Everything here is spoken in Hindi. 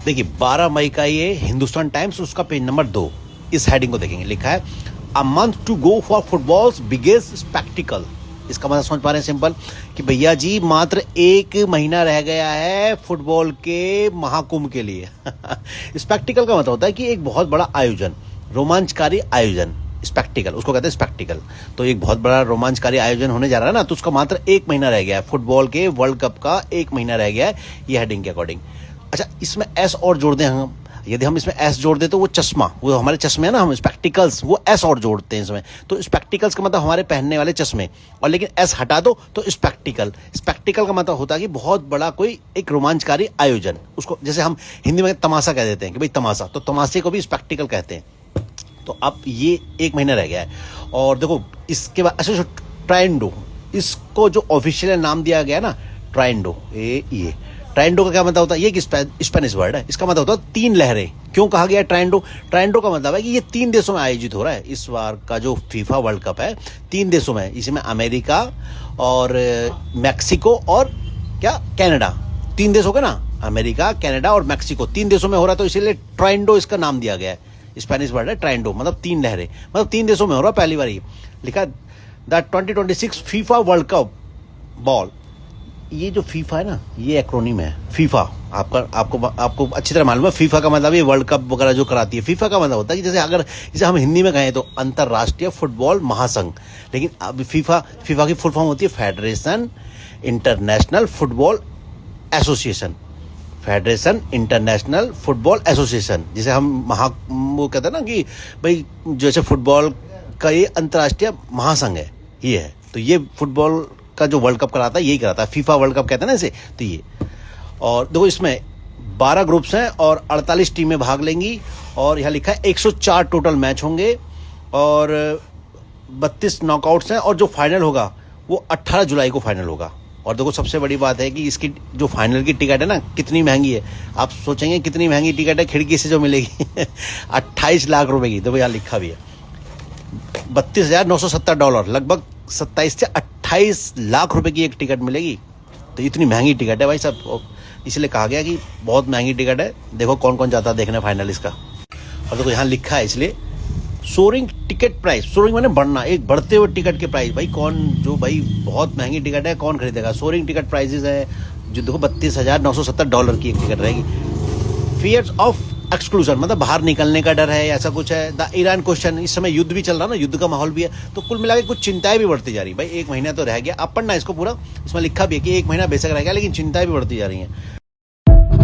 देखिए 12 मई का ये हिंदुस्तान टाइम्स, उसका पेज नंबर 2, इस हेडिंग को देखेंगे, लिखा है a month to go for football's biggest spectacle. इसका मतलब समझ पा रहे हैं सिंपल कि भैया जी मात्र 1 महीना रह गया है फुटबॉल के महाकुंभ के लिए। स्पेक्टिकल का मतलब होता है कि एक बहुत बड़ा आयोजन, रोमांचकारी आयोजन, स्पेक्टिकल उसको कहते हैं स्पेक्टिकल। तो एक बहुत बड़ा रोमांचकारी आयोजन होने जा रहा है ना, तो उसका मात्र 1 महीना रह गया है, फुटबॉल के वर्ल्ड कप का 1 महीना रह गया है ये हेडिंग के अकॉर्डिंग। अच्छा, इसमें एस और जोड़ दें हम, यदि हम इसमें एस जोड़ दें तो वो चश्मा, वो हमारे चश्मे है ना, हम स्पेक्टिकल्स, वो एस और जोड़ते हैं इसमें, तो स्पेक्टिकल्स का मतलब हमारे पहनने वाले चश्मे, और लेकिन एस हटा दो तो स्पेक्टिकल। स्पेक्टिकल का मतलब होता है कि बहुत बड़ा कोई एक रोमांचकारी आयोजन, उसको जैसे हम हिंदी में तमाशा कह देते हैं कि भाई तमाशा, तो तमाशे को भी स्पेक्टिकल कहते हैं। तो अब ये 1 महीना रह गया है। और देखो इसके बाद अच्छा, ट्राइंडो, इसको जो ऑफिशियल नाम दिया गया ना, ट्राइंडो, ये ट्राइंडो का क्या मतलब होता है, ये एक स्पेनिश वर्ड है, इसका मतलब होता है 3 लहरें। क्यों कहा गया ट्राइंडो? ट्राइंडो का मतलब है कि ये 3 देशों में आयोजित हो रहा है। इस बार का जो फीफा वर्ल्ड कप है 3 देशों में, इसमें अमेरिका और मैक्सिको और क्या कनाडा, 3 देश हो गए ना, अमेरिका, कनाडा और मैक्सिको, 3 देशों में हो रहा है, तो इसीलिए ट्राइंडो इसका नाम दिया गया है। स्पेनिश वर्ड है ट्राइंडो, मतलब 3 लहरें, मतलब 3 देशों में हो रहा है पहली बार। ये लिखा the 2026 FIFA world cup ball. ये जो फीफा है ना, ये एक्रोनिम है फीफा। आपको अच्छी तरह मालूम है, फीफा का मतलब ये वर्ल्ड कप वगैरह जो कराती है। फीफा का मतलब होता है कि जैसे हम हिंदी में कहें तो अंतर्राष्ट्रीय फुटबॉल महासंघ, लेकिन अब फीफा की फुल फॉर्म होती है federation international football association, federation international football association. जिसे हम वो कहते हैं ना कि भाई जैसे फुटबॉल का ये अंतर्राष्ट्रीय महासंघ है, ये है। तो ये फुटबॉल का जो वर्ल्ड कप कराता है यही कराता है, फीफा वर्ल्ड कप कहते हैं ना इसे, तो ये। और देखो इसमें 12 ग्रुप्स हैं और 48 टीमें भाग लेंगी, और यहाँ लिखा है 104 टोटल मैच होंगे और 32 नॉकआउट्स हैं, और जो फाइनल होगा वो 18 जुलाई को फाइनल होगा। और देखो सबसे बड़ी बात है कि इसकी जो फाइनल की टिकट है ना, कितनी महंगी है। आप सोचेंगे कितनी महंगी टिकट है खिड़की से जो मिलेगी। 28 लाख रुपए की। देखो यहाँ लिखा भी है $32,970, लगभग 27 से 28 लाख रुपए की एक टिकट मिलेगी। तो इतनी महंगी टिकट है भाई साहब, इसलिए कहा गया कि बहुत महंगी टिकट है। देखो कौन कौन जाता है देखने फाइनल इसका। और देखो यहाँ लिखा है इसलिए सोरिंग टिकट प्राइस, सोरिंग माने बढ़ना, एक बढ़ते हुए टिकट के प्राइस। भाई भाई बहुत महंगी टिकट है, कौन खरीदेगा। सोरिंग टिकट प्राइसेस है जो देखो $32,970 की एक टिकट रहेगी। फियर्स ऑफ एक्सक्लूजन, मतलब बाहर निकलने का डर है, ऐसा कुछ है। द ईरान क्वेश्चन, इस समय युद्ध भी चल रहा ना, युद्ध का माहौल भी है, तो कुल मिला के कुछ चिंताएं भी बढ़ती जा रही। भाई 1 महीना तो रह गया, अब पढ़ना इसको पूरा, इसमें लिखा भी है कि 1 महीना बेशक रह गया लेकिन चिंताएं भी बढ़ती जा रही हैं।